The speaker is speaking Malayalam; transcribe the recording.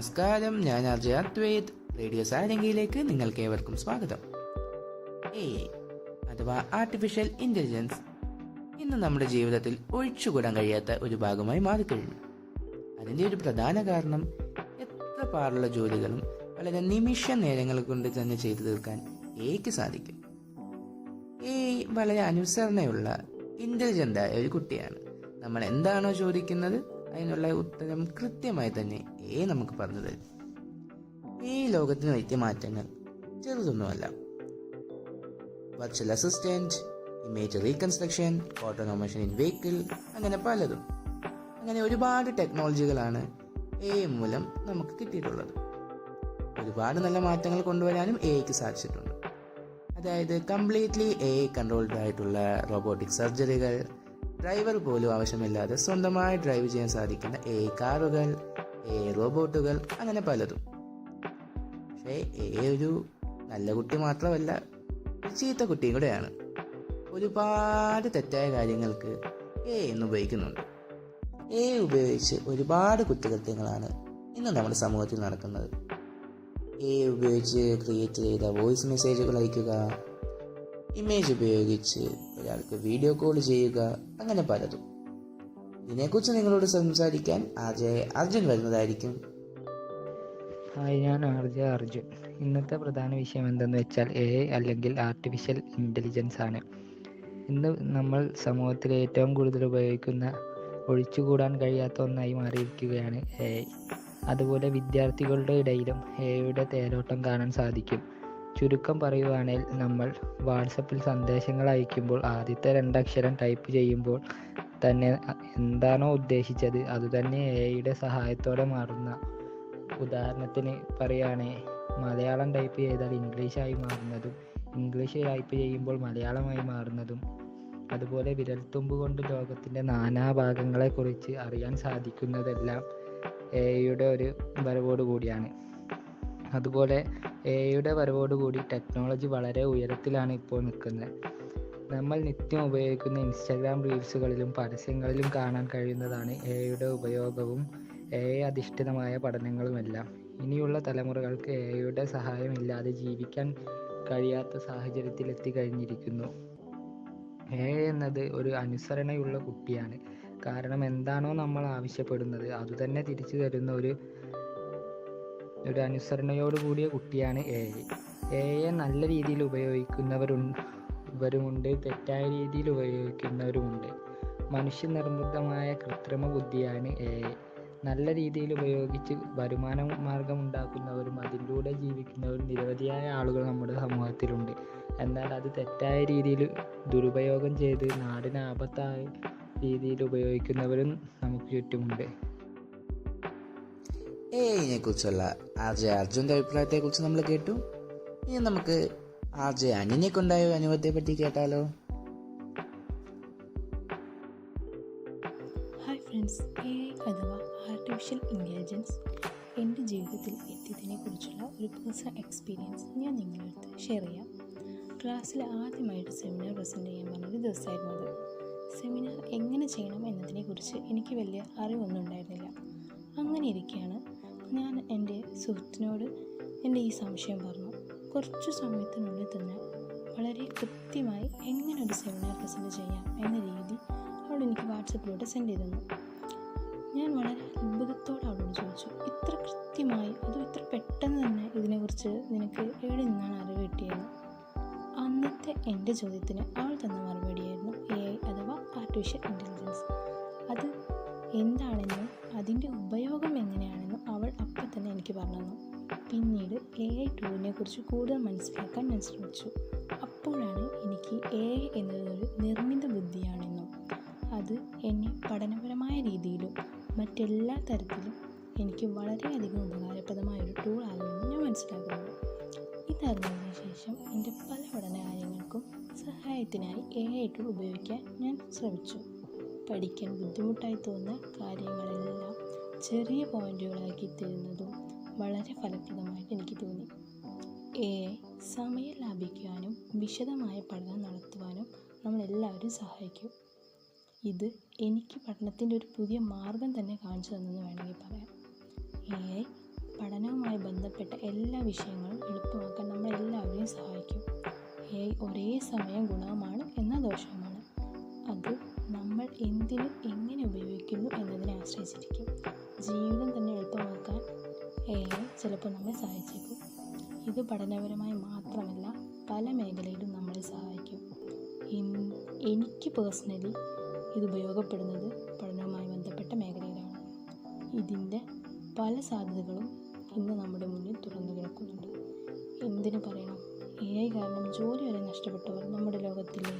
നമസ്കാരം, ഞാൻ അർജുൻ അദ്വൈത്. റേഡിയോ സാരംഗിയിലേക്ക് നിങ്ങൾക്ക് ഏവർക്കും സ്വാഗതം. അഥവാ ആർട്ടിഫിഷ്യൽ ഇന്റലിജൻസ് ഇന്ന് നമ്മുടെ ജീവിതത്തിൽ ഒഴിച്ചുകൂടാൻ കഴിയാത്ത ഒരു ഭാഗമായി മാറിക്കഴിഞ്ഞു. അതിൻ്റെ ഒരു പ്രധാന കാരണം എത്ര പാടുള്ള ജോലികളും വളരെ നിമിഷ നേരങ്ങൾ കൊണ്ട് തന്നെ ചെയ്തു തീർക്കാൻ എക്ക് സാധിക്കും. വളരെ അനുസരണയുള്ള ഇന്റലിജന്റായ ഒരു കുട്ടിയാണ്. നമ്മൾ എന്താണോ ചോദിക്കുന്നത് അതിനുള്ള ഉത്തരം കൃത്യമായി തന്നെ നമുക്ക് പറഞ്ഞു തരും. ലോകത്തിന് വലിയ മാറ്റങ്ങൾ ചെറുതൊന്നുമല്ല. Virtual assistant, image reconstruction, automation in vehicle, അങ്ങനെ പലതും. അങ്ങനെ ഒരുപാട് ടെക്നോളജികളാണ് മൂലം നമുക്ക് കിട്ടിയിട്ടുള്ളത്. ഒരുപാട് നല്ല മാറ്റങ്ങൾ കൊണ്ടുവരാനും എക്ക് സാധിച്ചിട്ടുണ്ട്. അതായത് കംപ്ലീറ്റ്ലി കൺട്രോൾഡ് ആയിട്ടുള്ള റോബോട്ടിക് സർജറികൾ, ഡ്രൈവർ പോലും ആവശ്യമില്ലാതെ സ്വന്തമായി ഡ്രൈവ് ചെയ്യാൻ സാധിക്കുന്ന കാറുകൾ, റോബോട്ടുകൾ, അങ്ങനെ പലതും. പക്ഷേ ഒരു നല്ല കുട്ടി മാത്രമല്ല, ഒരു ചീത്ത കുട്ടിയും കൂടെയാണ്. ഒരുപാട് തെറ്റായ കാര്യങ്ങൾക്ക് എന്ന് ഉപയോഗിക്കുന്നുണ്ട്. ഉപയോഗിച്ച് ഒരുപാട് കുറ്റകൃത്യങ്ങളാണ് ഇന്ന് നമ്മുടെ സമൂഹത്തിൽ നടക്കുന്നത്. ഉപയോഗിച്ച് ക്രിയേറ്റ് ചെയ്ത വോയിസ് മെസ്സേജുകൾ അയക്കുക, ഇമേജ് ഉപയോഗിച്ച് ഒരാൾക്ക് വീഡിയോ കോൾ ചെയ്യുക, അങ്ങനെ പലതും. ഇതിനെക്കുറിച്ച് നിങ്ങളോട് സംസാരിക്കാൻ അർജുൻ വരുന്നതായിരിക്കും. ഹായ്, ഞാൻ അർജുൻ. ഇന്നത്തെ പ്രധാന വിഷയം എന്തെന്ന് വെച്ചാൽ അല്ലെങ്കിൽ ആർട്ടിഫിഷ്യൽ ഇൻ്റലിജൻസ് ആണ്. ഇന്ന് നമ്മൾ സമൂഹത്തിൽ ഏറ്റവും കൂടുതൽ ഉപയോഗിക്കുന്ന, ഒഴിച്ചുകൂടാൻ കഴിയാത്ത ഒന്നായി മാറിയിരിക്കുകയാണ് അതുപോലെ വിദ്യാർത്ഥികളുടെ ഇടയിലും യുടെ തേരോട്ടം കാണാൻ സാധിക്കും. ചുരുക്കം പറയുവാണെങ്കിൽ, നമ്മൾ വാട്സപ്പിൽ സന്ദേശങ്ങൾ അയക്കുമ്പോൾ ആദ്യത്തെ 2 അക്ഷരം ടൈപ്പ് ചെയ്യുമ്പോൾ തന്നെ എന്താണോ ഉദ്ദേശിച്ചത് അതുതന്നെ യുടെ സഹായത്തോടെ മാറുന്ന. ഉദാഹരണത്തിന് പറയുകയാണെങ്കിൽ, മലയാളം ടൈപ്പ് ചെയ്താൽ ഇംഗ്ലീഷായി മാറുന്നതും ഇംഗ്ലീഷ് ടൈപ്പ് ചെയ്യുമ്പോൾ മലയാളമായി മാറുന്നതും, അതുപോലെ വിരൽത്തുമ്പ് കൊണ്ട് ലോകത്തിൻ്റെ നാനാഭാഗങ്ങളെക്കുറിച്ച് അറിയാൻ സാധിക്കുന്നതെല്ലാം യുടെ ഒരു വരവോട് കൂടിയാണ്. അതുപോലെ യുടെ വരവോടുകൂടി ടെക്നോളജി വളരെ ഉയരത്തിലാണ് ഇപ്പോൾ നിൽക്കുന്നത്. നമ്മൾ നിത്യം ഉപയോഗിക്കുന്ന ഇൻസ്റ്റാഗ്രാം റീൽസുകളിലും പരസ്യങ്ങളിലും കാണാൻ കഴിയുന്നതാണ് യുടെ ഉപയോഗവും അധിഷ്ഠിതമായ പഠനങ്ങളുമെല്ലാം. ഇനിയുള്ള തലമുറകൾക്ക് യുടെ സഹായമില്ലാതെ ജീവിക്കാൻ കഴിയാത്ത സാഹചര്യത്തിൽ എത്തിക്കഴിഞ്ഞിരിക്കുന്നു. എന്നത് ഒരു അനുസരണയുള്ള കുട്ടിയാണ്. കാരണം എന്താണോ നമ്മൾ ആവശ്യപ്പെടുന്നത് അതുതന്നെ തിരിച്ചു തരുന്ന ഒരു അനുസരണയോട് കൂടിയ കുട്ടിയാണ് നല്ല രീതിയിൽ ഉപയോഗിക്കുന്നവരുമുണ്ട്, തെറ്റായ രീതിയിൽ ഉപയോഗിക്കുന്നവരുമുണ്ട്. മനുഷ്യനിർമ്മിതമായ കൃത്രിമ ബുദ്ധിയാണ് നല്ല രീതിയിൽ ഉപയോഗിച്ച് വരുമാന മാർഗം ഉണ്ടാക്കുന്നവരും അതിലൂടെ ജീവിക്കുന്നവരും നിരവധിയായ ആളുകൾ നമ്മുടെ സമൂഹത്തിലുണ്ട്. എന്നാൽ അത് തെറ്റായ രീതിയിൽ ദുരുപയോഗം ചെയ്ത് നാടിന് ആപത്തായ രീതിയിൽ ഉപയോഗിക്കുന്നവരും നമുക്ക് ചുറ്റുമുണ്ട്. കുറിച്ചുള്ള അർജുൻ്റെ അഭിപ്രായത്തെ കുറിച്ച് നമ്മൾ കേട്ടു. ഇനി നമുക്ക് അനിനെ കൊണ്ടായ അനുഭവത്തെ പറ്റി കേട്ടാലോ. ഹായ് ഫ്രണ്ട്സ്, അഥവാ ആർട്ടിഫിഷ്യൽ ഇൻ്റലിജൻസ് എൻ്റെ ജീവിതത്തിൽ എത്തിയതിനെ കുറിച്ചുള്ള ഒരു പേഴ്സണൽ എക്സ്പീരിയൻസ് ഞാൻ നിങ്ങളടുത്ത് ഷെയർ ചെയ്യാം. ക്ലാസ്സിൽ ആദ്യമായിട്ട് സെമിനാർ പ്രസൻറ്റ് ചെയ്യാൻ പറഞ്ഞൊരു ദിവസമായിരുന്നു അത്. സെമിനാർ എങ്ങനെ ചെയ്യണം എന്നതിനെക്കുറിച്ച് എനിക്ക് വലിയ അറിവൊന്നും ഉണ്ടായിരുന്നില്ല. അങ്ങനെ ഇരിക്കുകയാണ് ഞാൻ എൻ്റെ സുഹൃത്തിനോട് എൻ്റെ ഈ സംശയം പറഞ്ഞു. കുറച്ച് സമയത്തിനുള്ളിൽ തന്നെ വളരെ കൃത്യമായി എങ്ങനെ ഒരു സെമിനാർ പ്രസൻറ്റ് ചെയ്യാം എന്ന രീതി അവൾ എനിക്ക് വാട്സപ്പിലൂടെ സെൻഡ് ചെയ്തു തന്നു. ഞാൻ വളരെ അത്ഭുതത്തോടെ അവളോട് ചോദിച്ചു, ഇത്ര കൃത്യമായി, അതും ഇത്ര പെട്ടെന്ന് തന്നെ ഇതിനെക്കുറിച്ച് നിനക്ക് എവിടെ നിന്നാണ് അറിവ് കിട്ടിയെന്ന്. അന്നത്തെ എൻ്റെ ചോദ്യത്തിന് അവൾ തന്ന മറുപടിയായിരുന്നു അഥവാ ആർട്ടിഫിഷ്യൽ ഇൻ്റലിജൻസ്. അത് എന്താണെന്നും അതിൻ്റെ ഉപയോഗം എങ്ങനെയാണെന്നും അവൾ അപ്പം തന്നെ എനിക്ക് പറഞ്ഞു തന്നു. പിന്നീട് ടൂളിനെ കുറിച്ച് കൂടുതൽ മനസ്സിലാക്കാൻ ഞാൻ ശ്രമിച്ചു. അപ്പോഴാണ് എനിക്ക് എന്നതൊരു നിർമ്മിത ബുദ്ധിയാണെന്നും അത് എന്നെ പഠനപരമായ രീതിയിലും മറ്റെല്ലാ തരത്തിലും എനിക്ക് വളരെയധികം ഉപകാരപ്രദമായൊരു ടൂളാകുമെന്ന് ഞാൻ മനസ്സിലാക്കുന്നത്. ഇതറിഞ്ഞതിന് ശേഷം എൻ്റെ പല പഠന കാര്യങ്ങൾക്കും സഹായത്തിനായി ടൂൾ ഉപയോഗിക്കാൻ ഞാൻ ശ്രമിച്ചു. പഠിക്കാൻ ബുദ്ധിമുട്ടായി തോന്നുന്ന കാര്യങ്ങളെല്ലാം ചെറിയ പോയിന്റുകളാക്കി തരുന്നതും വളരെ ഫലപ്രദമായിട്ട് എനിക്ക് തോന്നി. സമയം ലാഭിക്കുവാനും വിശദമായ പഠനം നടത്തുവാനും നമ്മളെല്ലാവരും സഹായിക്കും. ഇത് എനിക്ക് പഠനത്തിൻ്റെ ഒരു പുതിയ മാർഗം തന്നെ കാണിച്ചു തന്നെന്ന് വേണമെങ്കിൽ പറയാം. AI പഠനവുമായി ബന്ധപ്പെട്ട എല്ലാ വിഷയങ്ങളും എളുപ്പമാക്കാൻ നമ്മളെല്ലാവരെയും സഹായിക്കും. AI ഒരേ സമയം ഗുണവുമാണ് എന്നാൽ ദോഷവുമാണ്. അത് നമ്മൾ എന്തിന് എങ്ങനെ ഉപയോഗിക്കുന്നു എന്നതിനെ ആശ്രയിച്ചിരിക്കും. ജീവിതം തന്നെ എളുപ്പമാക്കാൻ AI ചിലപ്പോൾ നമ്മെ സഹായിച്ചേക്കും. ഇത് പഠനപരമായി മാത്രമല്ല, പല മേഖലയിലും നമ്മളെ സഹായിക്കും. എനിക്ക് പേഴ്സണലി ഇത് ഉപയോഗപ്പെടുന്നത് പഠനവുമായി ബന്ധപ്പെട്ട മേഖലയിലാണ്. ഇതിൻ്റെ പല സാധ്യതകളും ഇന്ന് നമ്മുടെ മുന്നിൽ തുറന്നു കിടക്കുന്നുണ്ട്. എന്തിനു പറയണം, AI കാരണം ജോലി വരെ നഷ്ടപ്പെട്ടവർ നമ്മുടെ ലോകത്തില്ലേ.